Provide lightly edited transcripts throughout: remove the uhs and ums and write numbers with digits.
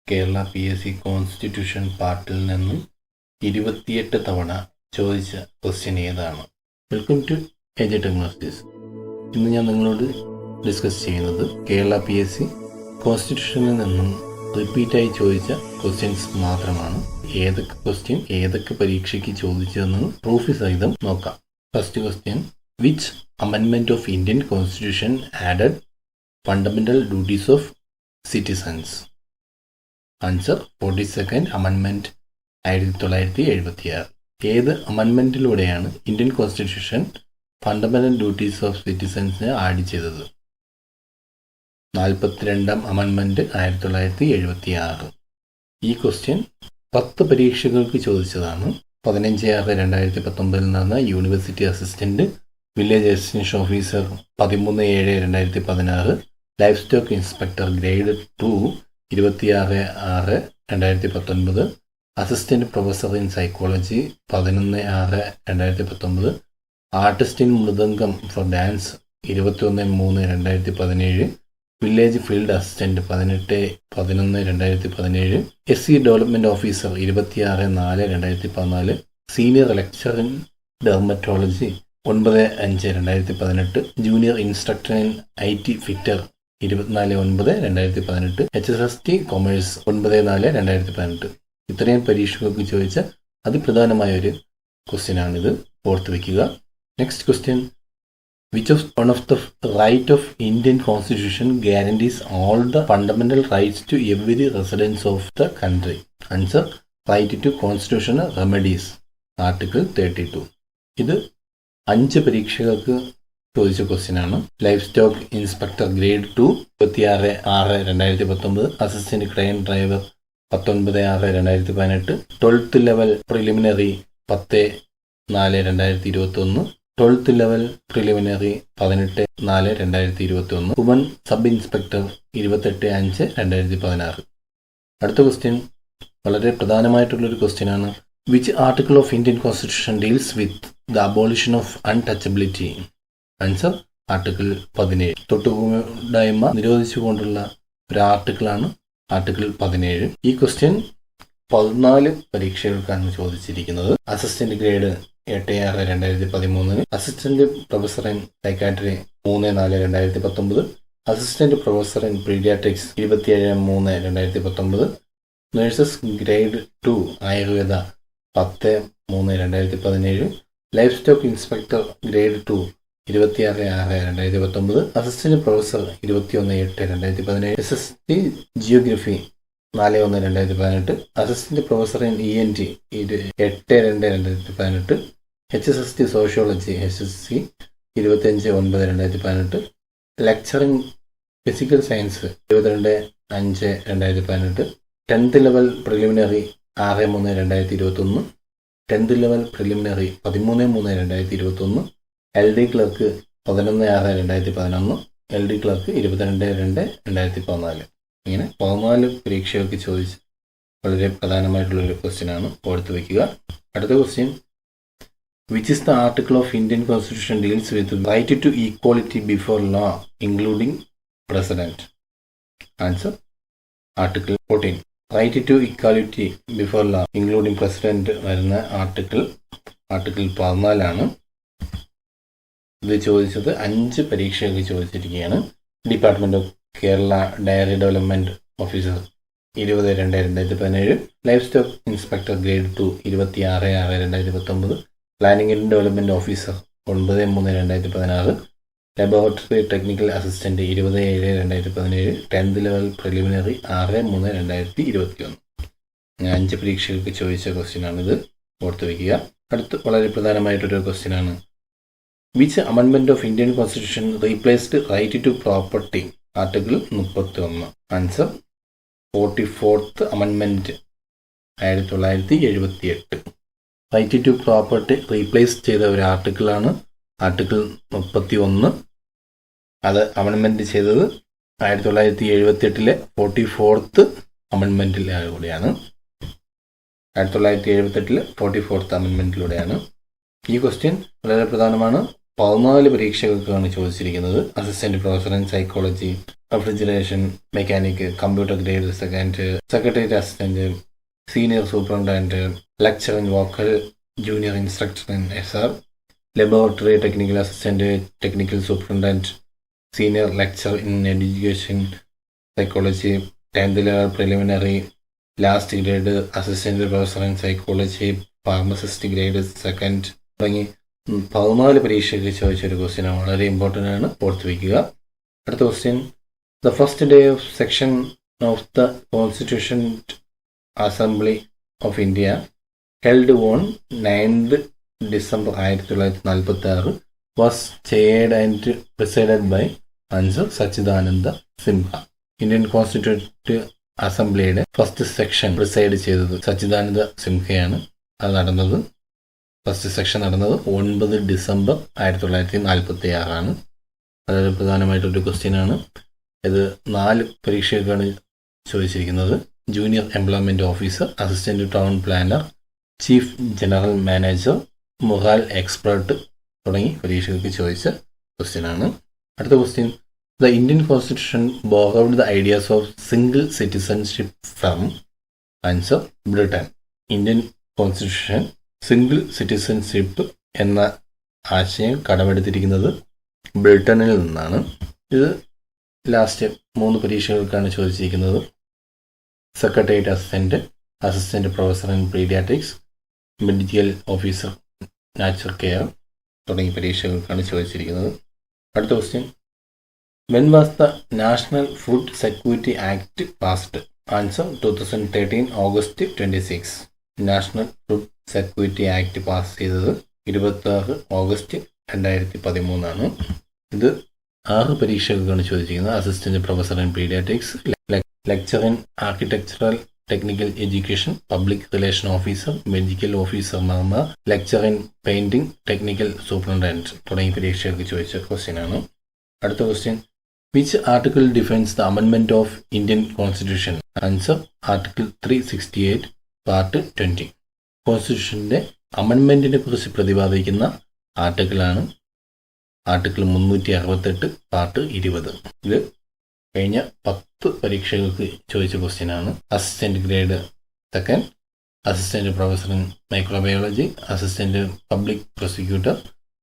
Kerala PSC constitution പാർട്ടിൽ നിന്നും 28 തവണ ചോദിച്ച ക്വസ്റ്റ്യൻ ഏതാണ്? Welcome to AJ technologies. ഇന്ന് ഞാൻ നിങ്ങളോട് ഡിസ്കസ് ചെയ്യുന്നത് കേരള PSC കോൺസ്റ്റിറ്റ്യൂഷനിൽ നിന്നും റിപ്പീറ്റായി ചോദിച്ച ക്വസ്റ്റ്യൻസ് മാത്രമാണ്. ഏതൊക്കെ ക്വസ്റ്റ്യൻ ഏതൊക്കെ പരീക്ഷയ്ക്ക് ചോദിച്ചതെന്ന് പ്രൂഫ് സഹിതം നോക്കാം. ഫസ്റ്റ് ക്വസ്റ്റ്യൻ: വിച്ച് അമെൻമെന്റ് of Indian constitution added fundamental duties of citizens? Answer: 42nd അമെൻമെന്റ് 1976. ഏത് അമെൻമെന്റിലൂടെയാണ് Indian constitution fundamental duties of സിറ്റിസൺസിനെ ആഡ് ചെയ്തത്? 42ാം അമെൻമെന്റ് 1976. ഈ ക്വസ്റ്റ്യൻ 10 പരീക്ഷകൾക്ക് ചോദിച്ചതാണ്. 15/6/2019 നടന്ന university assistant village extension officer 13/7/2016, life stock inspector grade 2 26/6/2019, assistant professor in psychology 11/6/2019, artist in mridangam for dance 21/3/2017, village field assistant 18/11/2017, SC development officer 26/4/2014, senior lecture in dermatology 9/5/2018, junior instructor in IT fitter 24/9/2018, HSST commerce 9/4/2018. ഇത്രയും പരീക്ഷകൾക്ക് ചോദിച്ച അതിപ്രധാനമായ ഒരു ക്വസ്റ്റ്യനാണിത്. ഓർത്ത് വയ്ക്കുക. Next question: which of one of the right of Indian Constitution guarantees all the fundamental rights to every residents of the country? Answer: right to constitutional remedies, Article 32. ഇത് 5 പരീക്ഷകൾക്ക് ചോദിച്ച ക്വസ്റ്റ്യനാണ്. Life stock inspector grade 2 26/6/2019, assistant crane driver 19/6/2018, 12th level preliminary 10/4/2021, 12th level preliminary 18/4/2021, woman sub inspector 28/5/2016. അടുത്ത question വളരെ പ്രധാനമായിട്ടുള്ളൊരു ക്വസ്റ്റ്യനാണ്. Which article of Indian constitution deals with the abolition of untouchability? Answer: article 17. തൊട്ടുകൂടായ്മ നിരോധിച്ചുകൊണ്ടുള്ള ഒരു ആർട്ടിക്കിളാണ് article 17. ഈ question 14 പരീക്ഷകൾക്കാണ് ചോദിച്ചിരിക്കുന്നത്. Assistant grade 8/6/2013, assistant professor in psychiatry 3/4/2019, assistant professor in pediatrics 27/3/2019, nurses grade 2 Ayurveda 10/3/2017, life stock inspector grade 2 26/6/2019, assistant professor 21/8/2017, SST geography 4/1/2018, assistant professor in ENT 8/2/2018, HSST sociology HSC 25/9/2018, lecturing physical science 22/5/2018, 10th level preliminary 6/3/2021, 10th level preliminary 13/3/2021, LD clerk 11/6/2011, LD clerk 22/2/2014. ഇങ്ങനെ 14 പരീക്ഷകൾക്ക് ചോദിച്ച് വളരെ പ്രധാനമായിട്ടുള്ളൊരു ക്വസ്റ്റ്യനാണ്. ഓർത്ത് വയ്ക്കുക. അടുത്ത question: which is the article of Indian constitution deals with right to equality before law including president? Answer: article 14. Right to equality before law including president വരുന്ന article 14ആണ്. ഇത് ചോദിച്ചത് 5 പരീക്ഷകൾക്ക് ചോദിച്ചിരിക്കുകയാണ്. Department of Kerala dairy development officer 20/2/2017, life stock inspector grade 2 26/6/2019, planning and development officer 9/3/2016, laboratory technical assistant 20/7/2017, 10th level preliminary 6/3/2021. 5 പരീക്ഷകൾക്ക് ചോദിച്ച ക്വസ്റ്റ്യനാണിത്. ഓർത്ത് വയ്ക്കുക. അടുത്ത് വളരെ പ്രധാനമായിട്ടൊരു ക്വസ്റ്റ്യനാണ്. വിച്ച് അമെൻമെന്റ് of Indian constitution replaced right to property? Article 31. Answer: 44th അമെൻമെന്റ് 1978. റൈറ്റ് ടു പ്രോപ്പർട്ടി റീപ്ലേസ് ചെയ്ത ഒരു ആർട്ടിക്കിളാണ് ആർട്ടിക്കിൾ 31. അത് അമെൻമെന്റ് ചെയ്തത് 1978 44th അമെൻമെന്റിലൂടെയാണ്. 1978 44th അമെൻമെന്റിലൂടെയാണ്. ഈ ക്വസ്റ്റ്യൻ വളരെ പ്രധാനമാണ്. 14 പരീക്ഷകൾക്കാണ് ചോദിച്ചിരിക്കുന്നത്. Assistant professor in psychology refrigeration mechanic, computer grade second, secretariat assistant, senior superintendent, lecture in vocal, junior instructor in SR, laboratory technical assistant, technical superintendent, senior lecture in education psychology, 10th level preliminary, last grade assistant professor in psychology, pharmacist grade second തുടങ്ങി 14 പരീക്ഷയ്ക്ക് ചോദിച്ചൊരു ക്വസ്റ്റ്യനാണ്. വളരെ important ആണ്, ഓർത്ത് വയ്ക്കുക. അടുത്ത question, the first day of section of the constitution assembly of India held on 9th December 1946 was chaired and presided by answer Sachchidananda Sinha. Indian constitute അസംബ്ലിയുടെ ഫസ്റ്റ് സെക്ഷൻ പ്രിസൈഡ് ചെയ്തത് സച്ചിദാനന്ദ സിൻഹയാണ്. അത് നടന്നത്, ഫസ്റ്റ് സെക്ഷൻ നടന്നത് 9 December 1946. വളരെ പ്രധാനമായിട്ടൊരു ക്വസ്റ്റ്യനാണ്. ഇത് 4 പരീക്ഷയ്ക്കാണ് ചോദിച്ചിരിക്കുന്നത്. Junior employment officer, assistant town planar, chief general manager, morale expert തുടങ്ങി പരീക്ഷയ്ക്ക് ചോദിച്ച ക്വസ്റ്റ്യനാണ്. അടുത്ത question, the Indian constitution borrowed the ideas of single citizenship from answer Britain. Indian constitution single citizenship എന്ന ആശയം കടമെടുത്തിരിക്കുന്നത് ബ്രിട്ടനിൽ നിന്നാണ്. ഇത് ലാസ്റ്റ് 3 പരീക്ഷകൾക്കാണ് ചോദിച്ചിരിക്കുന്നത്. Secretariat assistant, assistant professor in paediatrics, medical officer natural care തുടങ്ങിയ പരീക്ഷകൾക്കാണ് ചോദിച്ചിരിക്കുന്നത്. അടുത്ത question, when was the national food security act passed? Answer 2013 August 26. National food security act pass ചെയ്തത് 26 August 2013. ഇത് 6 പരീക്ഷകൾക്കാണ് ചോദിച്ചിരിക്കുന്നത്. Assistant professor in paediatrics, lecture in architectural technical education, public relation officer, medical officer മാർമാർ, lecture in painting, technical superintendent തുടങ്ങിയ പരീക്ഷകൾക്ക് ചോദിച്ച ക്വസ്റ്റ്യനാണ്. അടുത്ത question, which article defines the അമെൻമെന്റ് of Indian constitution? Answer article 368 Part 20. കോൺസ്റ്റിറ്റ്യൂഷന്റെ അമെൻമെന്റിനെ കുറിച്ച് പ്രതിപാദിക്കുന്ന ആർട്ടിക്കിളാണ് ആർട്ടിക്കിൾ 368 Part 20. ഇത് കഴിഞ്ഞ 10 പരീക്ഷകൾക്ക് ചോദിച്ച ക്വസ്റ്റ്യനാണ്. Assistant grade second, assistant professor in microbiology, assistant public prosecutor,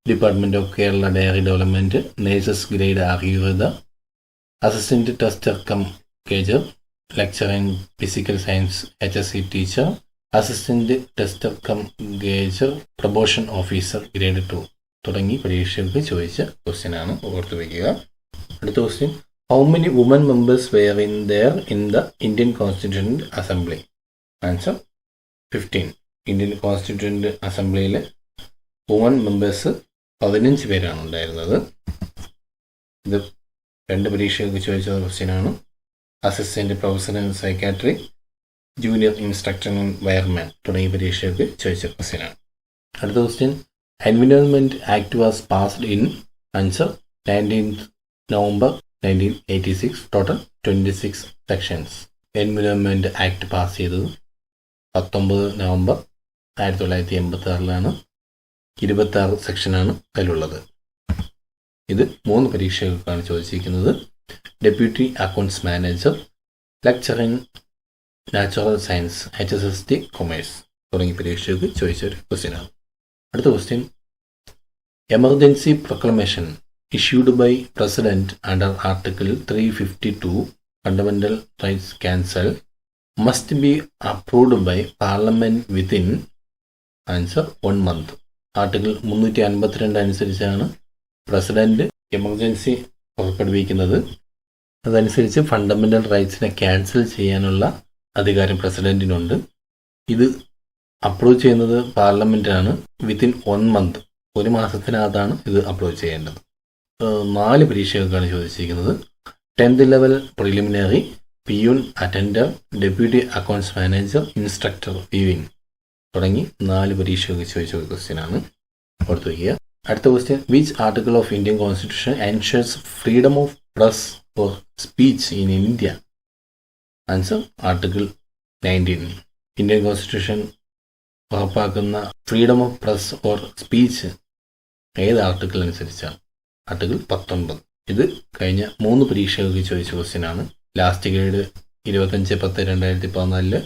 department of Kerala dairy development, nurses grade Ayurveda, assistant tester cum gauger, lecture in physical science HSC teacher, assistant tester cum gauger, probation officer grade 2 തുടങ്ങി പരീക്ഷകൾക്ക് ചോദിച്ച ക്വസ്റ്റ്യനാണ്, ഓർത്തു വയ്ക്കുക. അടുത്ത question, how many woman members were in the Indian constituent assembly? Answer 15. Indian constituent അസംബ്ലിയിലെ woman members 15 പേരാണ് ഉണ്ടായിരുന്നത്. ഇത് 2 പരീക്ഷകൾക്ക് ചോദിച്ച ക്വസ്റ്റ്യനാണ്. Assistant professor in psychiatry, junior instructor in wireman തുടങ്ങിയ പരീക്ഷകൾക്ക് ചോദിച്ച ക്വസ്റ്റ്യനാണ്. അടുത്ത question, environment act was passed in? Answer 19th November 1986. Total 26 sections. Environment act pass ചെയ്തത് 19 November 1986. 26 സെക്ഷനാണ് അതിലുള്ളത്. ഇത് 3 പരീക്ഷകൾക്കാണ് ചോദിച്ചിരിക്കുന്നത്. Deputy accounts manager, lecture in natural science HSST commerce തുടങ്ങിയ പരീക്ഷകൾക്ക് ചോദിച്ചൊരു ക്വസ്റ്റ്യനാണ്. അടുത്ത question, emergency proclamation issued by President under Article 352 Fundamental Rights Council must be approved by Parliament within answer 1 month. Article 352 അനുസരിച്ചാണ് പ്രസിഡന്റ് എമർജൻസി പുറപ്പെടുവിക്കുന്നത്. അതനുസരിച്ച് fundamental റൈറ്റ്സിനെ cancel ചെയ്യാനുള്ള അധികാരം പ്രസിഡന്റിനുണ്ട്. ഇത് അപ്രൂവ് ചെയ്യുന്നത് പാർലമെന്റാണ്. വിത്തിൻ 1 month, 1 മാസത്തിനകത്താണ് ഇത് അപ്രൂവ് ചെയ്യേണ്ടത്. 4 പരീക്ഷകൾക്കാണ് ചോദിച്ചിരിക്കുന്നത്. 10th level preliminary, peon attender, deputy accounts manager, instructor weaving തുടങ്ങി 4 പരീക്ഷകൾക്ക് ചോദിച്ച ഒരു ക്വസ്റ്റ്യനാണ്, ഓർത്തു വയ്ക്കുക. അടുത്ത question, which article of Indian constitution ensures freedom of press for speech in India? Answer article 19. Indian constitution ഉറപ്പാക്കുന്ന freedom of press or speech ഏത് ആർട്ടിക്കിൾ അനുസരിച്ചാണ്? ആർട്ടിക്കിൾ 19. ഇത് കഴിഞ്ഞ 3 പരീക്ഷകൾക്ക് ചോദിച്ച ക്വസ്റ്റ്യനാണ്. Last grade 25/10/2014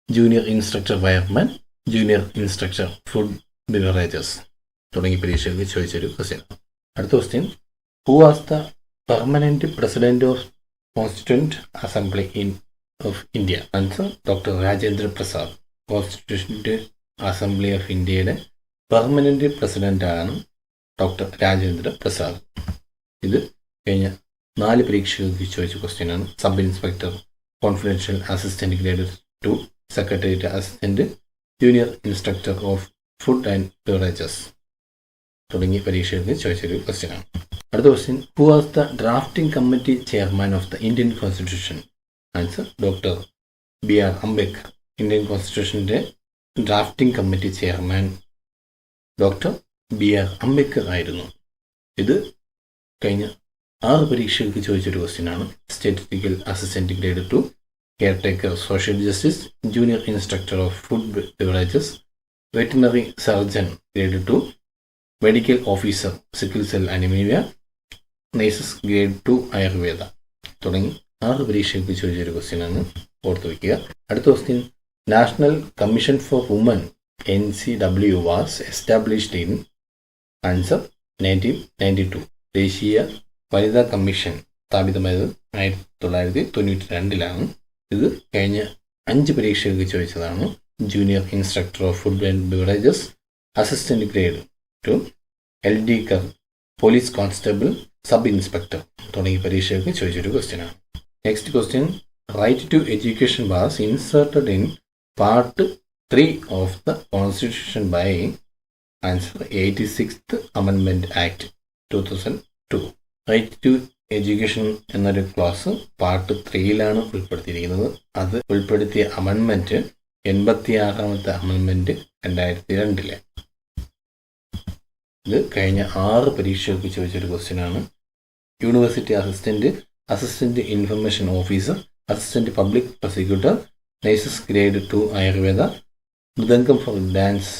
junior instructor wireman, junior instructor food beverages തുടങ്ങിയ പരീക്ഷകൾക്ക് ചോദിച്ചൊരു ക്വസ്റ്റ്യനാണ്. അടുത്ത question, who was the permanent president of constituent assembly of India? Answer doctor Rajendra Prasad. Constituent assembly of ഇന്ത്യയുടെ പെർമനന്റ് പ്രസിഡന്റാണ് ഡോക്ടർ രാജേന്ദ്ര പ്രസാദ്. ഇത് കഴിഞ്ഞ 4 പരീക്ഷകൾക്ക് ചോദിച്ച ക്വസ്റ്റ്യനാണ്. Sub inspector, confidential assistant grade 2, secretariat assistant, junior instructor of food and beverages തുടങ്ങിയ പരീക്ഷകൾക്ക് ചോദിച്ചൊരു ക്വസ്റ്റ്യനാണ്. അടുത്ത question, who was the drafting committee chairman of the Indian constitution? Answer doctor BR Ambedkar. Indian കോൺസ്റ്റിറ്റ്യൂഷൻ്റെ drafting committee chairman doctor BR Ambedkar ആയിരുന്നു. ഇത് കഴിഞ്ഞ 6 പരീക്ഷകൾക്ക് ചോദിച്ചൊരു ക്വസ്റ്റ്യനാണ്. Statistical assistant grade 2, caretaker social justice, junior instructor of food beverages, veterinary surgeon grade 2, medical officer sickle cell anaemia, nurses grade 2 Ayurveda തുടങ്ങി 6 പരീക്ഷകൾക്ക് ചോദിച്ചൊരു ക്വസ്റ്റ്യനാണ്. ഓർത്തു വയ്ക്കുക. അടുത്ത question, national commission for woman NCW was established in? Answer 1992. ദേശീയ വനിതാ commission സ്ഥാപിതമായത് 1992 ഇത് കഴിഞ്ഞ 5 പരീക്ഷകൾക്ക് ചോദിച്ചതാണ്. Junior instructor of food and beverages, assistant grade 2, LD കർ, പോലീസ് കോൺസ്റ്റബിൾ, സബ് ഇൻസ്പെക്ടർ തുടങ്ങിയ പരീക്ഷകൾക്ക് ചോദിച്ചൊരു ക്വസ്റ്റ്യനാണ്. Next question, right to education was inserted in part 3 of the constitution by? Answer 86th amendment act 2002. Right to education എന്നൊരു class part 3 ഉൾപ്പെടുത്തിയിരിക്കുന്നത്. അത് ഉൾപ്പെടുത്തിയ amendment 86ാമത്തെ amendment 2002. ഇത് കഴിഞ്ഞ 6 പരീക്ഷകൾക്ക് ചോദിച്ചൊരു ക്വസ്റ്റ്യനാണ്. University assistant, assistant information officer, assistant public prosecutor, nurses grade 2 Ayurveda, mridangam for dance,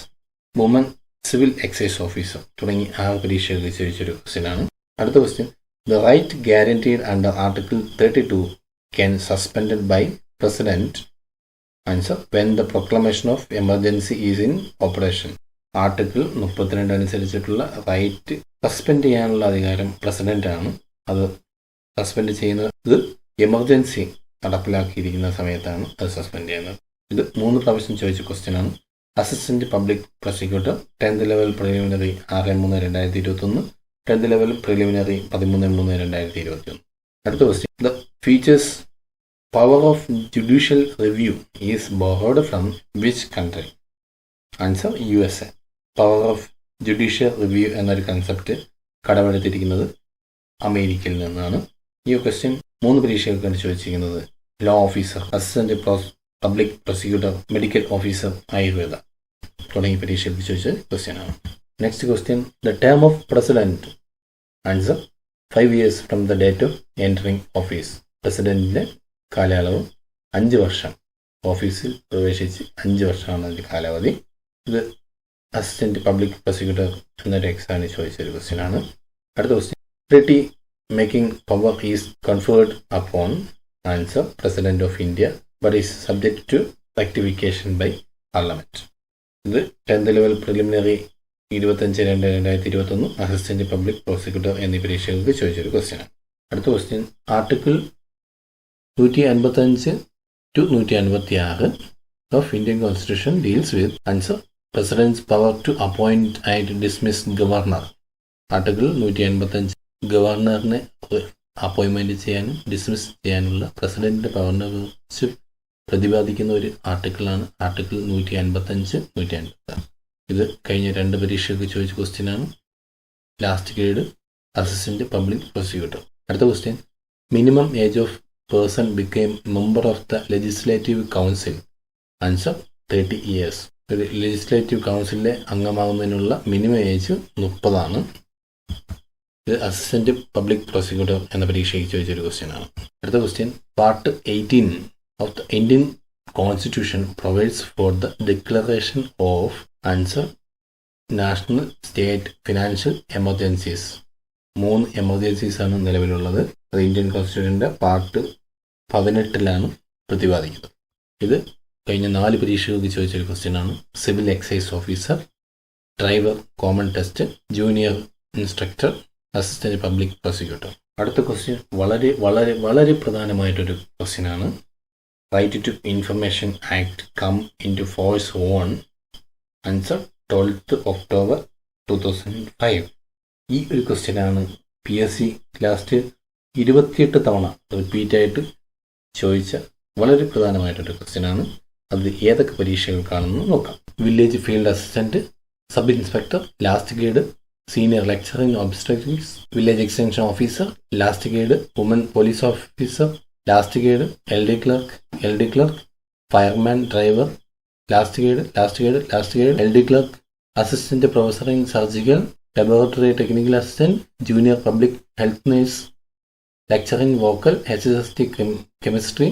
woman civil excise officer തുടങ്ങി 6 പരീക്ഷകൾക്ക് ചോദിച്ചൊരു ക്വസ്റ്റ്യനാണ്. അടുത്ത question, the right guaranteed under article 32 can suspended by president? Answer when the proclamation of emergency is in operation. Article 32 അനുസരിച്ചിട്ടുള്ള right suspend ചെയ്യാനുള്ള അധികാരം പ്രസിഡന്റാണ്. അത് സസ്പെൻഡ് ചെയ്യുന്നത് എമർജൻസി നടപ്പിലാക്കിയിരിക്കുന്ന സമയത്താണ് അത് സസ്പെൻഡ് ചെയ്യുന്നത്. ഇത് 3 പ്രാവശ്യം ചോദിച്ച ക്വസ്റ്റ്യനാണ്. Assistant public prosecutor 10th level preliminary 6/3/2021, 10th level preliminary 13/3/2021. അടുത്ത question, the features power of judicial review is borrowed from which country? Answer USA. Power of judicial review എന്നൊരു കൺസെപ്റ്റ് കടമെടുത്തിരിക്കുന്നത് അമേരിക്കയിൽ നിന്നാണ്. ഈ ക്വസ്റ്റ്യൻ 3 പരീക്ഷകൾക്കാണ് ചോദിച്ചിരിക്കുന്നത്. Law officer, assistant public prosecutor, medical officer, Ayurveda തുടങ്ങിയ പരീക്ഷകൾക്ക് ചോദിച്ച ക്വസ്റ്റ്യനാണ്. Next question, the term of president? Answer 5 years from the date of entering office. പ്രസിഡന്റിന്റെ കാലയളവ് 5 വർഷം. ഓഫീസിൽ പ്രവേശിച്ച് 5 വർഷമാണ് അതിൻ്റെ കാലാവധി. ഇത് അസിസ്റ്റന്റ് പബ്ലിക് പ്രോസിക്യൂട്ടർ എന്നൊരു എക്സാമിന് ചോദിച്ചൊരു ക്വസ്റ്റ്യനാണ്. അടുത്ത question, treaty making power is conferred upon? Answer president of India, but is subject to rectification by parliament. ഇത് 10th level preliminary 25/2/2021, assistant public prosecutor എന്നീ പരീക്ഷകൾക്ക് ചോദിച്ചൊരു ക്വസ്റ്റ്യനാണ്. അടുത്ത question, article 155 to 156 of Indian constitution deals with? Answer president's power to appoint and dismiss governor. Article 155 ഗവർണറിനെ അപ്പോയിൻമെന്റ് ചെയ്യാനും dismiss ചെയ്യാനുള്ള പ്രസിഡന്റിന്റെ പവറിനെ കുറിച്ച് പ്രതിപാദിക്കുന്ന ഒരു ആർട്ടിക്കിളാണ് ആർട്ടിക്കിൾ 155, 156. ഇത് കഴിഞ്ഞ 2 പരീക്ഷകൾക്ക് ചോദിച്ച ക്വസ്റ്റ്യനാണ്. Last grade assistant public prosecutor. അടുത്ത question, minimum age of person became member of the legislative council? Answer 30 years. ഒരു ലെജിസ്ലേറ്റീവ് കൗൺസിലിലെ അംഗമാകുന്നതിനുള്ള മിനിമം ഏജ് 30 ഇത് അസിസ്റ്റന്റ് പബ്ലിക് പ്രോസിക്യൂട്ടർ എന്ന പരീക്ഷയ്ക്ക് ചോദിച്ചൊരു ക്വസ്റ്റ്യനാണ്. അടുത്ത question, part 18 of the Indian Constitution provides for the declaration of? Answer national state financial emergencies. 3 എമർജൻസീസാണ് നിലവിലുള്ളത്. അത് ഇന്ത്യൻ കോൺസ്റ്റിറ്റ്യൂഷൻ്റെ പാർട്ട് 18 പ്രതിപാദിക്കുന്നത്. ഇത് കഴിഞ്ഞ 4 പരീക്ഷകൾക്ക് ചോദിച്ചൊരു ക്വസ്റ്റ്യനാണ്. Civil excise officer, driver common test, junior instructor, assistant public prosecutor. അടുത്ത ക്വസ്റ്റ്യൻ വളരെ വളരെ വളരെ പ്രധാനമായിട്ടൊരു ക്വസ്റ്റ്യനാണ്. Right to information act come into force on answer 12th October 2005. ഈ ഒരു ക്വസ്റ്റ്യനാണ് PSC ലാസ്റ്റ് 28 തവണ റിപ്പീറ്റായിട്ട് ചോദിച്ച വളരെ പ്രധാനമായിട്ടൊരു ക്വസ്റ്റ്യനാണ്. അത് ഏതൊക്കെ പരീക്ഷകൾക്കാണെന്ന് നോക്കാം. Village field assistant, sub inspector, last grade, senior lecturer in obstetrics, village extension officer, last grade, woman police officer, last grade, LD clerk, fireman, driver, last grade, LD clerk, assistant professor in surgical, laboratory technical assistant, junior public health nurse, lecture in vocal, HSST chemistry,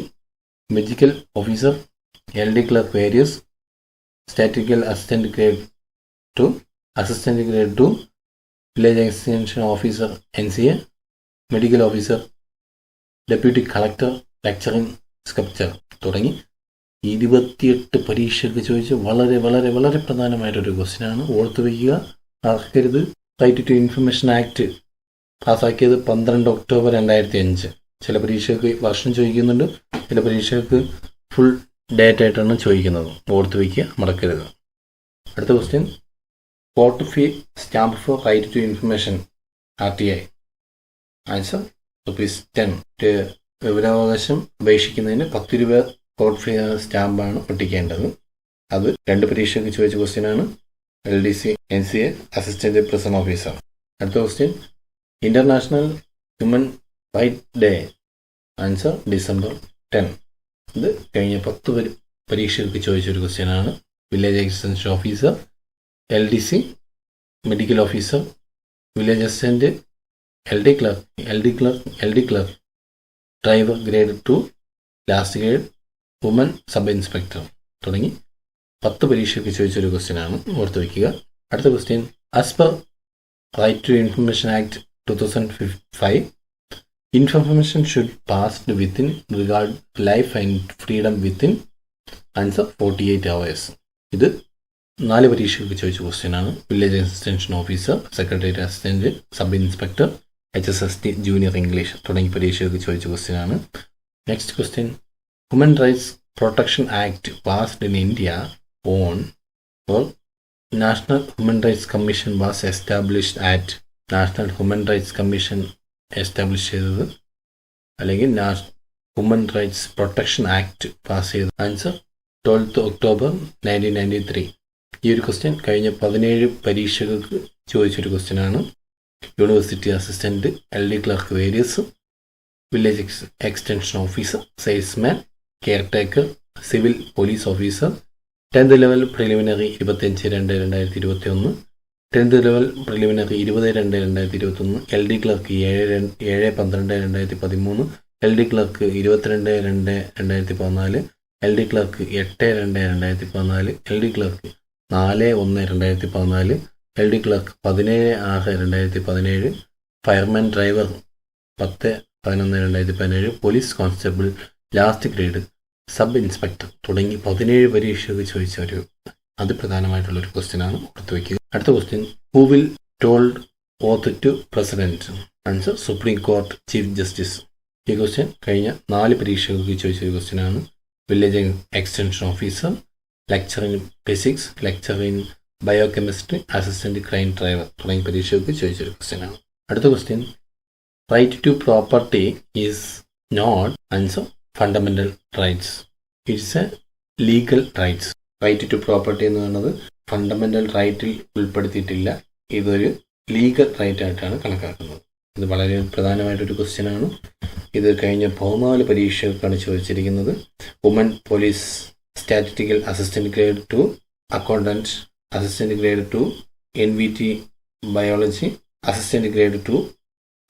medical officer, LD clerk various, statistical assistant grade 2, assistant grade 2, village extension officer NCA, medical officer, deputy collector, lecture in sculpture തുടങ്ങി 28 പരീക്ഷയ്ക്ക് ചോദിച്ച് വളരെ വളരെ വളരെ പ്രധാനമായിട്ടൊരു ക്വസ്റ്റ്യനാണ്. ഓർത്തു വയ്ക്കുക, മറക്കരുത്. റൈറ്റ് ടു ഇൻഫർമേഷൻ ആക്ട് പാസ്സാക്കിയത് 12 October 2005. ചില പരീക്ഷയ്ക്ക് വർഷം ചോദിക്കുന്നുണ്ട്, ചില പരീക്ഷയ്ക്ക് ഫുൾ ഡേറ്റ് ആയിട്ടാണ് ചോദിക്കുന്നത്. ഓർത്തു വയ്ക്കുക, മറക്കരുത്. അടുത്ത question, court fee stamp for right to information RTI. Answer ₹10. വിവരാവകാശം അപേക്ഷിക്കുന്നതിന് 10 രൂപ കോർട്ട് ഫീ സ്റ്റാമ്പാണ് ഒട്ടിക്കേണ്ടത്. അത് 2 പരീക്ഷയ്ക്ക് ചോദിച്ച ക്വസ്റ്റ്യനാണ്. LDC NCA assistant prison officer. അടുത്ത question, international human right day. Answer December 10. ഇത് കഴിഞ്ഞ 10 പരീക്ഷയ്ക്ക് ചോദിച്ചൊരു ക്വസ്റ്റ്യനാണ്. Village extension officer, LDC, medical officer, village assistant, LD clerk, driver grade 2, last grade, woman sub inspector തുടങ്ങി 10 പരീക്ഷയ്ക്ക് ചോദിച്ചൊരു ക്വസ്റ്റ്യനാണ്. ഓർത്ത് വയ്ക്കുക. അടുത്ത question, as per right to information act 2005, information should passed within regard life and freedom within. Answer 48 hours. ഇത് 4 പരീക്ഷയ്ക്ക് ചോദിച്ച ക്വസ്റ്റ്യനാണ്. Village extension officer, secretariat assistant, sub inspector, HSST junior English തുടങ്ങി പരീക്ഷയ്ക്ക് ചോദിച്ച ക്വസ്റ്റ്യനാണ്. Next question, human rights protection act passed in India on or national human rights commission was established at. National human rights commission establish ചെയ്തത് അല്ലെങ്കിൽ human rights protection act pass ചെയ്തത്. Answer 12th October 1993. ഈ ഒരു question കഴിഞ്ഞ 17 പരീക്ഷകൾക്ക് ചോദിച്ചൊരു ക്വസ്റ്റ്യനാണ്. University assistant, LD clerk various, village extension officer, salesman, caretaker, civil police officer, 10th level preliminary 25/2/2021, 10th level preliminary 20/2/2021, LD clerk 7/12/2013, LD clerk 22/2/2014, LD clerk 8/2/2014, LD clerk 4/1/2014, LD clerk 17/6/2017, fireman driver 10/11/2017, police constable last grade, sub inspector തുടങ്ങി 17 പരീക്ഷകൾ ചോദിച്ച ഒരു അതിപ്രധാനമായിട്ടുള്ളൊരു ക്വസ്റ്റ്യനാണ്. ഓർത്ത് വയ്ക്കുക. അടുത്ത question, who will told oath to president. Answer supreme court chief justice. ഈ question കഴിഞ്ഞ 4 പരീക്ഷകൾക്ക് ചോദിച്ച ഒരു ക്വസ്റ്റ്യനാണ്. Village extension officer, lecture in physics, lecture in biochemistry, assistant crime driver തുടങ്ങിയ പരീക്ഷകൾക്ക് ചോദിച്ചൊരു ക്വസ്റ്റ്യനാണ്. അടുത്ത question, right to property is not. Answer fundamental rights. It's a legal rights. Right to property എന്ന് പറയുന്നത് ഫണ്ടമെന്റൽ റൈറ്റിൽ ഉൾപ്പെടുത്തിയിട്ടില്ല. ഇതൊരു ലീഗൽ റൈറ്റ് ആയിട്ടാണ് കണക്കാക്കുന്നത്. ഇത് വളരെ പ്രധാനമായിട്ടൊരു ക്വസ്റ്റ്യനാണ്. ഇത് കഴിഞ്ഞ 14 പരീക്ഷകൾക്കാണ് ചോദിച്ചിരിക്കുന്നത്. Woman police statistical assistant grade 2, accountant assistant grade 2, NVT biology assistant grade 2,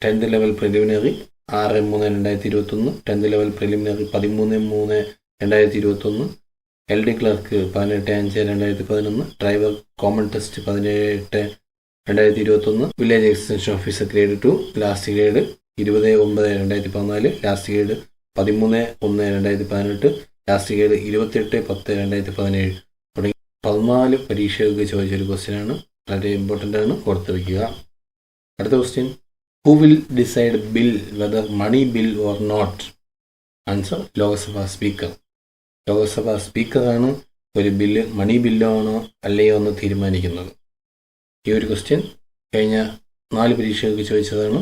10th level preliminary 6/3/2021, 10th level preliminary 13/3/2021, LD clerk 18/5/2011, driver common test 2021 village extension officer grade 2 last grade 20/9/2014, last grade 13/1/2018, last grade 28/10/2017 തുടങ്ങി 14 പരീക്ഷകൾക്ക് ചോദിച്ചൊരു ക്വസ്റ്റ്യനാണ്. വളരെ important ആണ്, ഓർത്ത് വയ്ക്കുക. അടുത്ത question, who will decide bill whether money bill or not? Answer, Lok Sabha speaker. Lok Sabha സ്പീക്കറാണ് ഒരു ബില്ല് മണി ബില്ലോ ആണോ അല്ലയോ എന്ന് തീരുമാനിക്കുന്നത്. ഈ ഒരു ക്വസ്റ്റ്യൻ കഴിഞ്ഞ 4 പരീക്ഷകൾക്ക് ചോദിച്ചതാണ്.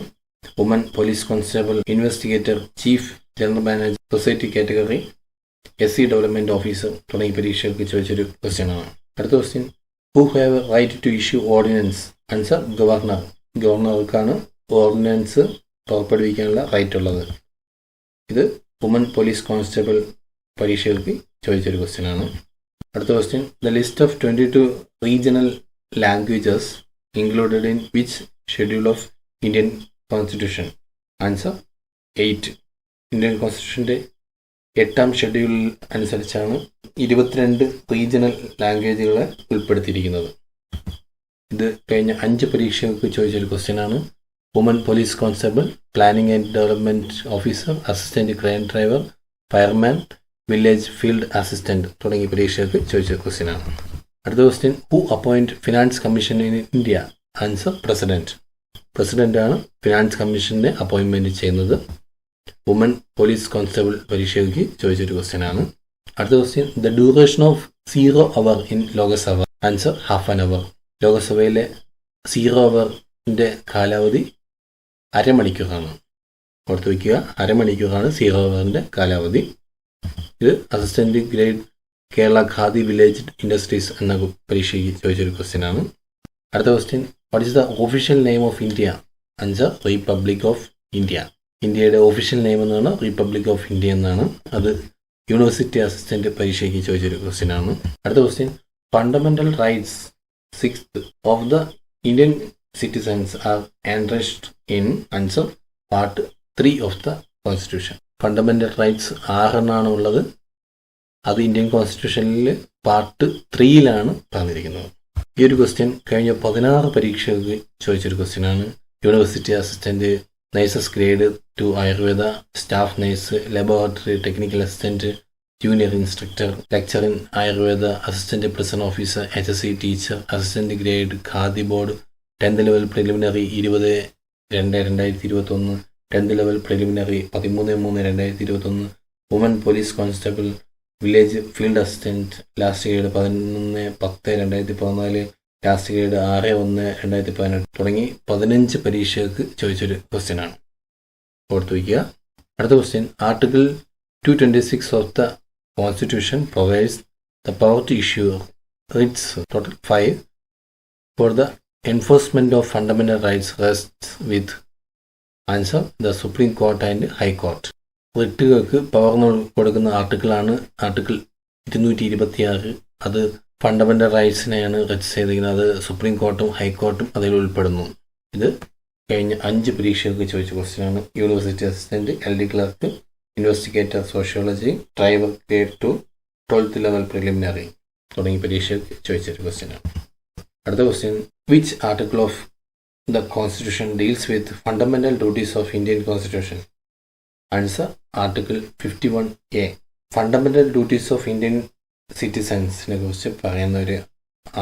Woman police constable, investigator, chief general manager, society category, SC development officer തുടങ്ങിയ പരീക്ഷകൾക്ക് ചോദിച്ചൊരു ക്വസ്റ്റ്യനാണ്. അടുത്ത question, who have right to issue ordinance? Answer, governor. ഗവർണർക്കാണ് ഓർഡിനൻസ് പുറപ്പെടുവിക്കാനുള്ള റൈറ്റ് ഉള്ളത്. ഇത് വുമൻ പോലീസ് കോൺസ്റ്റബിൾ പരീക്ഷകൾക്ക് ചോദിച്ചൊരു ക്വസ്റ്റ്യനാണ്. അടുത്ത question, the list of 22 regional languages included in which schedule of Indian constitution? Answer, 8. Indian കോൺസ്റ്റിറ്റ്യൂഷൻ്റെ 8ാം ഷെഡ്യൂൾ അനുസരിച്ചാണ് 22 റീജിയണൽ ലാംഗ്വേജുകളെ ഉൾപ്പെടുത്തിയിരിക്കുന്നത്. ഇത് കഴിഞ്ഞ 5 പരീക്ഷകൾക്ക് ചോദിച്ചൊരു ക്വസ്റ്റ്യനാണ്. Woman police constable, planning and development officer, assistant crime driver, fireman, village field assistant തുടങ്ങിയ പരീക്ഷകൾക്ക് ചോദിച്ച ക്വസ്റ്റ്യനാണ്. അടുത്ത question, who appoint finance commission in India? Answer, president. പ്രസിഡൻ്റാണ് ഫിനാൻസ് കമ്മീഷനെ അപ്പോയിൻമെൻറ്റ് ചെയ്യുന്നത്. വുമൻ പോലീസ് കോൺസ്റ്റബിൾ പരീക്ഷയ്ക്ക് ചോദിച്ചൊരു ക്വസ്റ്റ്യനാണ്. അടുത്ത question, the duration of 0 hour in Lok Sabha? Answer, half an hour. ലോകസഭയിലെ 0 hourൻ്റെ കാലാവധി അരമണിക്കൂറാണ്. ഓർത്ത് വയ്ക്കുക, അരമണിക്കൂറാണ് 0 hourൻ്റെ കാലാവധി. ഇത് assistant grade Kerala Khadi village industries എന്ന പരീക്ഷയ്ക്ക് ചോദിച്ചൊരു ക്വസ്റ്റ്യനാണ്. അടുത്ത question, what is the official name of India? Answer, republic of India. ഇന്ത്യയുടെ ഒഫീഷ്യൽ നെയിം എന്നാണ് റിപ്പബ്ലിക് ഓഫ് ഇന്ത്യ എന്നാണ്. അത് യൂണിവേഴ്സിറ്റി അസിസ്റ്റൻറ്റ് പരീക്ഷയ്ക്ക് ചോദിച്ചൊരു ക്വസ്റ്റ്യനാണ്. അടുത്ത question, fundamental rights 6th of the Indian citizens are enriched in? Answer, part 3 of the constitution. Fundamental rights 6 ഉള്ളത്. അത് ഇന്ത്യൻ കോൺസ്റ്റിറ്റ്യൂഷനിൽ പാർട്ട് 3 പറഞ്ഞിരിക്കുന്നത്. ഈ ഒരു ക്വസ്റ്റ്യൻ കഴിഞ്ഞ 16 പരീക്ഷകൾക്ക് ചോദിച്ചൊരു ക്വസ്റ്റ്യനാണ്. University assistant, nurses grade 2 Ayurveda, staff nurse, laboratory technical assistant, junior instructor, lecture in Ayurveda, assistant prison officer, HSC teacher, assistant grade Khadi board, 10th level preliminary 20/2/2021, 10th level preliminary 13/3/2021, woman police constable, village field assistant, last grade 11/10/2014, last grade 6/1/2018 തുടങ്ങി 15 പരീക്ഷകൾക്ക് ചോദിച്ചൊരു ക്വസ്റ്റ്യനാണ്. ഓർത്ത് വയ്ക്കുക. അടുത്ത question, article 226 of the constitution provides the power to issue writs total 5 for the enforcement of fundamental rights rests with? Answer, the supreme court and high court. റിട്ടുകൾക്ക് power കൊടുക്കുന്ന ആർട്ടിക്കിളാണ് ആർട്ടിക്കിൾ 226. അത് ഫണ്ടമെൻ്റൽ റൈറ്റ്സിനെയാണ് രജിസ്റ്റർ ചെയ്തിരിക്കുന്നത്. അത് സുപ്രീം കോർട്ടും ഹൈക്കോർട്ടും അതിൽ ഉൾപ്പെടുന്നു. ഇത് കഴിഞ്ഞ 5 പരീക്ഷകൾക്ക് ചോദിച്ച ക്വസ്റ്റ്യനാണ്. University assistant, LD clerk, investigator sociology, driver grade 2, 12th level preliminary തുടങ്ങിയ പരീക്ഷകൾക്ക് ചോദിച്ചൊരു ക്വസ്റ്റ്യനാണ്. അടുത്ത question, which article of the constitution deals with fundamental duties of Indian constitution? Answer, article 51A. Fundamental duties of Indian സിറ്റിസൺസിനെ കുറിച്ച് പറയുന്ന ഒരു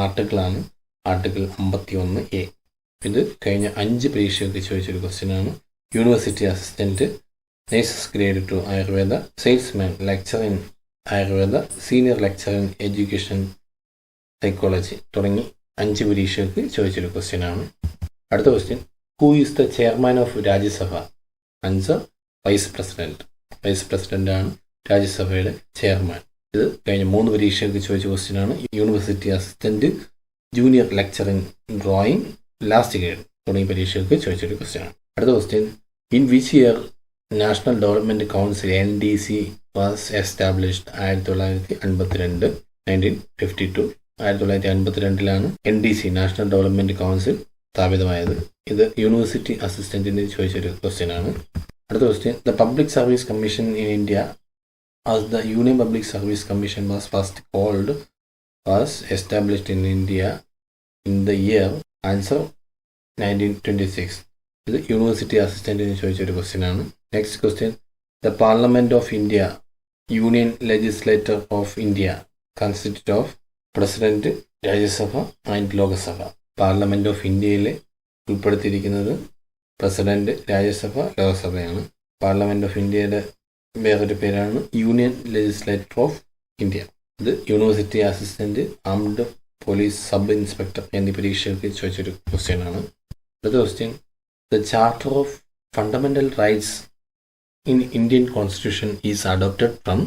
ആർട്ടിക്കിളാണ് article 51A. ഇത് കഴിഞ്ഞ 5 പരീക്ഷകൾക്ക് ചോദിച്ചൊരു ക്വസ്റ്റ്യനാണ്. University assistant, nurses grade 2 Ayurveda, salesman, lecture in Ayurveda, senior lecture in education psychology തുടങ്ങി 5 പരീക്ഷകൾക്ക് ചോദിച്ചൊരു ക്വസ്റ്റ്യനാണ്. അടുത്ത question, who is the chairman of Rajya Sabha? Answer, vice president. Vice പ്രസിഡൻ്റാണ് രാജ്യസഭയുടെ ചെയർമാൻ. ഇത് കഴിഞ്ഞ 3 പരീക്ഷകൾക്ക് ചോദിച്ച ക്വസ്റ്റ്യനാണ്. University assistant, junior lecture in drawing, last grade തുടങ്ങിയ പരീക്ഷകൾക്ക് ചോദിച്ചൊരു ക്വസ്റ്റ്യനാണ്. അടുത്ത question, in which year national development council NDC was established? 1952, 1952. 1952 NDC national development council സ്ഥാപിതമായത്. ഇത് യൂണിവേഴ്സിറ്റി അസിസ്റ്റൻറ്റിന് ചോദിച്ചൊരു ക്വസ്റ്റ്യനാണ്. അടുത്ത question, the public service commission in India as the Union Public Service Commission was first called was established in India in the year? Answer, 1926. ഇത് university അസിസ്റ്റൻറ്റിന് ചോദിച്ചൊരു question ആണ്. Next question, the parliament of India, union legislator of India, consist of president, Rajya Sabha and Lok Sabha. Parliament of ഇന്ത്യയിൽ ഉൾപ്പെടുത്തിയിരിക്കുന്നത് president, Rajya Sabha, ലോകസഭയാണ്. Parliament of ഇന്ത്യയുടെ വേറൊരു പേരാണ് union legislator of India. ഇത് university assistant, armed police sub inspector എന്നീ പരീക്ഷകൾക്ക് ചോദിച്ചൊരു ക്വസ്റ്റ്യൻ ആണ്. അടുത്ത question, the charter of fundamental rights in Indian constitution is adopted from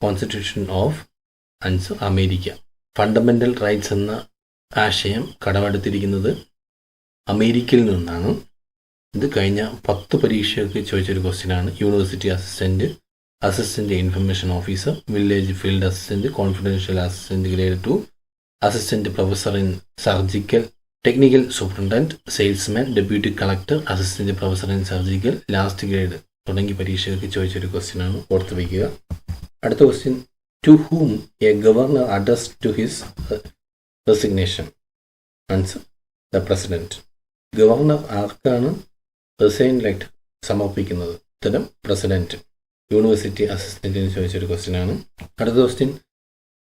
constitution of answer America. Fundamental rights എന്ന ആശയം കടമെടുത്തിരിക്കുന്നത് അമേരിക്കയിൽ നിന്നാണ്. ഇത് കഴിഞ്ഞ 10 പരീക്ഷകൾക്ക് ചോദിച്ചൊരു ക്വസ്റ്റ്യനാണ്. University assistant, assistant information officer, village field assistant, confidential assistant grade 2, assistant professor in surgical, technical superintendent, salesman, deputy collector, assistant professor in surgical, last grade തുടങ്ങിയ പരീക്ഷകൾക്ക് ചോദിച്ചൊരു ക്വസ്റ്റ്യനാണ്. ഓർത്ത് വയ്ക്കുക. അടുത്ത question, to whom a governor address to his resignation. Answer the president. Governor ആർക്കാണ് resign letter സമർപ്പിക്കുന്നത്? ഉത്തരം പ്രസിഡന്റ്. യൂണിവേഴ്സിറ്റി അസിസ്റ്റന്റിന് ചോദിച്ചൊരു ക്വസ്റ്റ്യനാണ്. അടുത്ത question,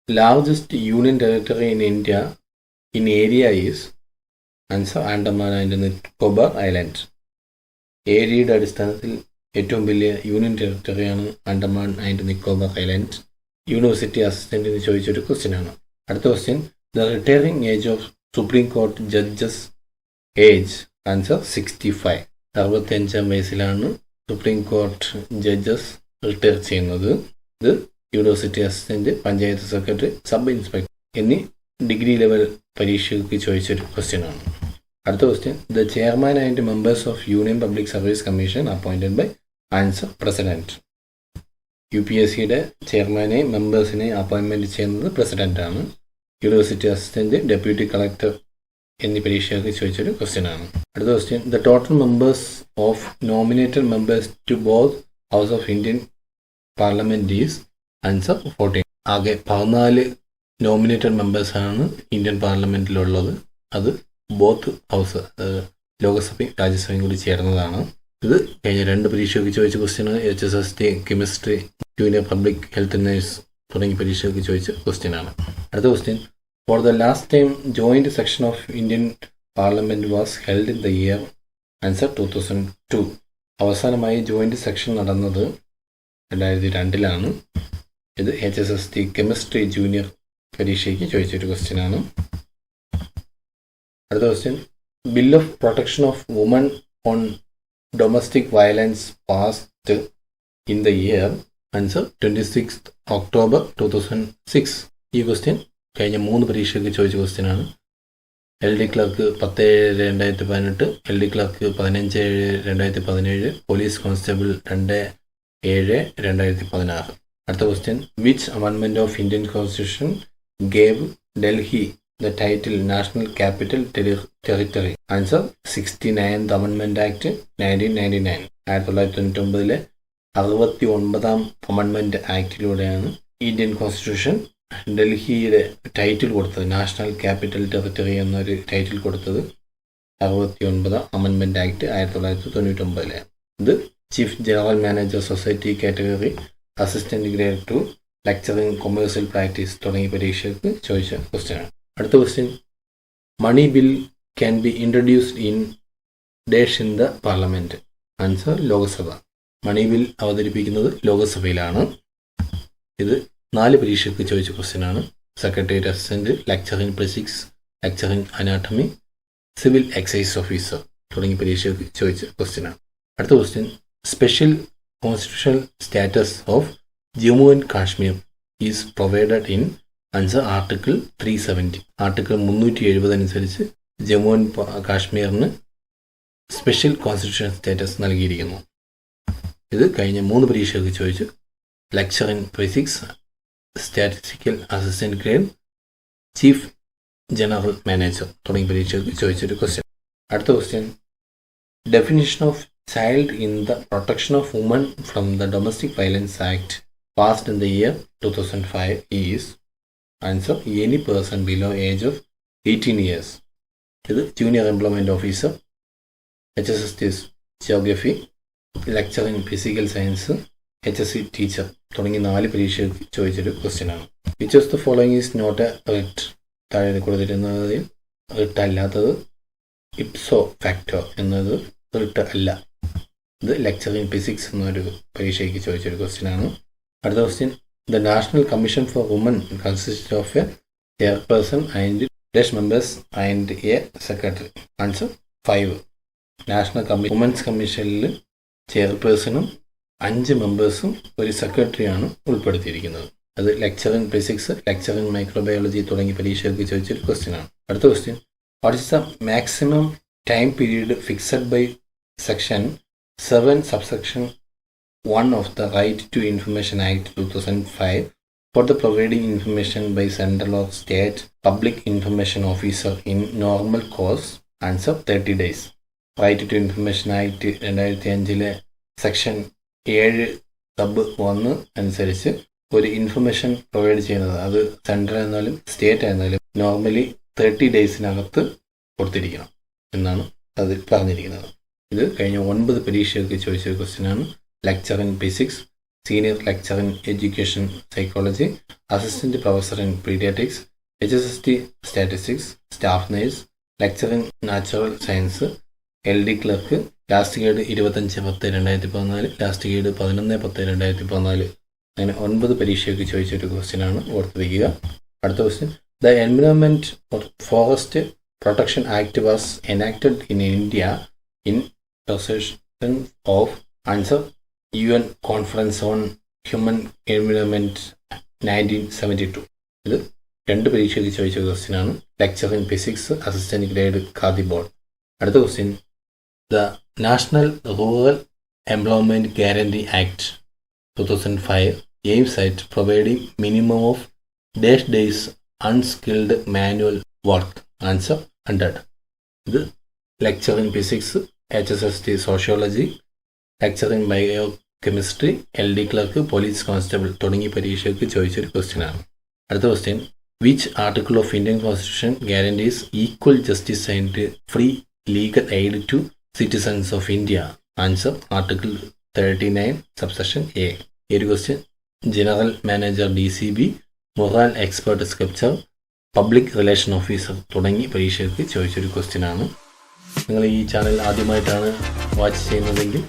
largest union territory in India in area is? Answer Andaman and Nicobar island. ഏരിയയുടെ അടിസ്ഥാനത്തിൽ ഏറ്റവും വലിയ യൂണിയൻ ടെറിട്ടറിയാണ് Andaman and Nicobar island. University അസിസ്റ്റന്റിന് ചോദിച്ചൊരു ക്വസ്റ്റ്യനാണ്. അടുത്ത question, the retiring age of supreme court judges age? Answer 65. 65 വയസ്സിലാണ് സുപ്രീം കോർട്ട് ജഡ്ജസ് റിട്ടയർ ചെയ്യുന്നത്. ഇത് university assistant, panchayat secretary, sub inspector എന്നീ ഡിഗ്രി ലെവൽ പരീക്ഷയ്ക്ക് ചോദിച്ചൊരു ക്വസ്റ്റ്യനാണ്. അടുത്ത question, the chairman and members of union public service commission appointed by? Answer president. UPSCയുടെ ചെയർമാനെ മെമ്പേഴ്സിനെ അപ്പോയിൻമെന്റ് ചെയ്യുന്നത് പ്രസിഡന്റാണ്. യൂണിവേഴ്സിറ്റി അസിസ്റ്റന്റ്, ഡെപ്യൂട്ടി കളക്ടർ എന്നീ പരീക്ഷയ്ക്ക് ചോദിച്ചൊരു ക്വസ്റ്റ്യനാണ്. അടുത്ത question, the total members of nominated members to both house of Indian parliament is? Answer 14. ആകെ 14 നോമിനേറ്റഡ് മെമ്പേഴ്സാണ് ഇന്ത്യൻ പാർലമെന്റിലുള്ളത്. അത് ബോത്ത് ഹൗസ്, ലോകസഭയും രാജ്യസഭയും കൂടി ചേർന്നതാണ്. ഇത് കഴിഞ്ഞ 2 പരീക്ഷയ്ക്ക് ചോദിച്ച ക്വസ്റ്റ്യനാണ്. HSST, chemistry, junior public health nurse തുടങ്ങിയ പരീക്ഷയ്ക്ക് ചോദിച്ച ക്വസ്റ്റ്യനാണ്. അടുത്ത question, for the last time joint section of Indian parliament was held in the year? Answer 2002. അവസാനമായി ജോയിന്റ് സെക്ഷൻ നടന്നത് 2002 ഇത് HSST കെമിസ്ട്രി ജൂനിയർ പരീക്ഷയ്ക്ക് ചോദിച്ചൊരു ക്വസ്റ്റ്യനാണ്. അടുത്ത question, bill of protection of woman on domestic violence passed in the year? Answer 26 October 2006. ഈ question കഴിഞ്ഞ 3 പരീക്ഷയ്ക്ക് ചോദിച്ച ക്വസ്റ്റ്യനാണ്. LD clerk 10/7/2018, LD clerk 15/7/2017, police constable 2/7/2016. അടുത്ത ക്വസ്റ്റ്യൻ, വിച്ച് അമെൻമെന്റ് of Indian constitution gave Delhi the title national capital territory? Answer 69th അമെൻമെന്റ് act 1999. 1999 69ാം അമെൻമെന്റ് ആക്ടിലൂടെയാണ് ഇന്ത്യൻ കോൺസ്റ്റിറ്റ്യൂഷൻ ഡൽഹിയുടെ ടൈറ്റിൽ കൊടുത്തത്, നാഷണൽ ക്യാപിറ്റൽ ടെറിട്ടറി എന്നൊരു ടൈറ്റിൽ കൊടുത്തത് 69ാം അമെൻമെന്റ് ആക്ട് 1999. ഇത് chief general manager society category, assistant grade 2, lecturing commercial practice തുടങ്ങിയ പരീക്ഷയ്ക്ക് ചോദിച്ച ക്വസ്റ്റ്യനാണ്. അടുത്ത question, money bill can be introduced in dash in the parliament? Answer Lok Sabha. Money bill അവതരിപ്പിക്കുന്നത് ലോകസഭയിലാണ്. ഇത് 4 പരീക്ഷയ്ക്ക് ചോദിച്ച ക്വസ്റ്റ്യനാണ്. Secretariat assistant, lecture in physics, lecture in anatomy, civil excise officer തുടങ്ങിയ പരീക്ഷയ്ക്ക് ചോദിച്ച ക്വസ്റ്റ്യനാണ്. അടുത്ത question, special constitutional status of Jammu and Kashmir is provided in? Answer article 370. Article 370 അനുസരിച്ച് ജമ്മു ആൻഡ് കാശ്മീരിന് സ്പെഷ്യൽ കോൺസ്റ്റിറ്റ്യൂഷൻ സ്റ്റാറ്റസ് നൽകിയിരിക്കുന്നു. ഇത് കഴിഞ്ഞ 3 പരീക്ഷയ്ക്ക് ചോദിച്ചു. Lecture in physics, statistical assistant grade, chief general manager തുടങ്ങിയ പരീക്ഷയ്ക്ക് ചോദിച്ചൊരു ക്വസ്റ്റ്യൻ. അടുത്ത question, definition of child in the protection of woman from the domestic violence act passed in the year 2005 is? Answer, any person below age of 18 years. ഇത് junior employment officer, HSST geography, lecture in physical science, HSC teacher തുടങ്ങി 4 പരീക്ഷയ്ക്ക് ചോദിച്ചൊരു ക്വസ്റ്റ്യനാണ്. Which of the following is not a writ? താഴെ കൊടുത്തിരുന്നത് writ അല്ലാത്തത് ഇപ്സോ facto എന്നത് writ അല്ല. ഇത് ലെക്ചർ ഇൻ ഫിസിക്സ് എന്നൊരു പരീക്ഷയ്ക്ക് ചോദിച്ചൊരു ക്വസ്റ്റ്യനാണ്. അടുത്ത question, the national commission for woman consist of a chairperson and dash members and a secretary. Answer 5. National women's കമ്മീഷനിൽ ചെയർപേഴ്സണും 5 മെമ്പേഴ്സും ഒരു സെക്രട്ടറിയാണ് ഉൾപ്പെടുത്തിയിരിക്കുന്നത്. അത് lecture in physics, lecture in microbiology തുടങ്ങിയ പരീക്ഷയ്ക്ക് ചോദിച്ചൊരു ക്വസ്റ്റ്യനാണ്. അടുത്ത question, what is the maximum time period fixed by section 7 subsection 1 of the Right to Information Act 2005 for the providing information by central or state public information officer in normal course? Answer 30 days. Right to Information Act 2005 section 7 sub 1 അനുസരിച്ച് ഒരു information provide ചെയ്യുന്നത്, അത് central ആയിരുന്നാലും state ആയിരുന്നാലും normally 30 ഡേയ്സിനകത്ത് കൊടുത്തിരിക്കണം എന്നാണ് അത് പറഞ്ഞിരിക്കുന്നത്. ഇത് കഴിഞ്ഞ 9 പരീക്ഷയ്ക്ക് ചോദിച്ച ക്വസ്റ്റ്യനാണ്. Lecture in physics, senior lecture in education psychology, assistant professor in pediatrics, HSST statistics, staff nurse, lecture in natural science, LD clerk. Last grade 25/10/2014, last grade 11/10/2014. അങ്ങനെ 9 പരീക്ഷയ്ക്ക് ചോദിച്ചൊരു ക്വസ്റ്റ്യനാണ്, ഓർത്തിരിക്കുക. അടുത്ത question, the environment forest protection act was enacted in India in possession of answer UN Conference on Human Environment 1972. ഇത് 2 പരീക്ഷയ്ക്ക് ചോദിച്ച ക്വസ്റ്റ്യനാണ്. Lecture in physics, assistant grade Khadi board. അടുത്ത question, the national rural employment guarantee act 2005 aims at providing minimum of days unskilled manual work. Answer 100. ഇത് lecture in physics, HSST sociology, lecture in biochemistry, LD clerk, police constable തുടങ്ങിയ പരീക്ഷയ്ക്ക് ചോദിച്ചൊരു ക്വസ്റ്റ്യനാണ്. അടുത്ത question, which article of Indian constitution guarantees equal justice and free legal aid to citizens of India? Answer article 39 subsection A. ഈ ഒരു question general manager DCB, moral expert scripture, public relation officer തുടങ്ങി പരീക്ഷയ്ക്ക് ചോദിച്ചൊരു ക്വസ്റ്റ്യനാണ്. നിങ്ങൾ ഈ channel ആദ്യമായിട്ടാണ് watch ചെയ്യുന്നതെങ്കിൽ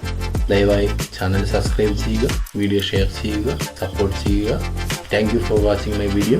ദയവായി ചാനൽ സബ്സ്ക്രൈബ് ചെയ്യുക, വീഡിയോ ഷെയർ ചെയ്യുക, സപ്പോർട്ട് ചെയ്യുക. Thank you for watching my video.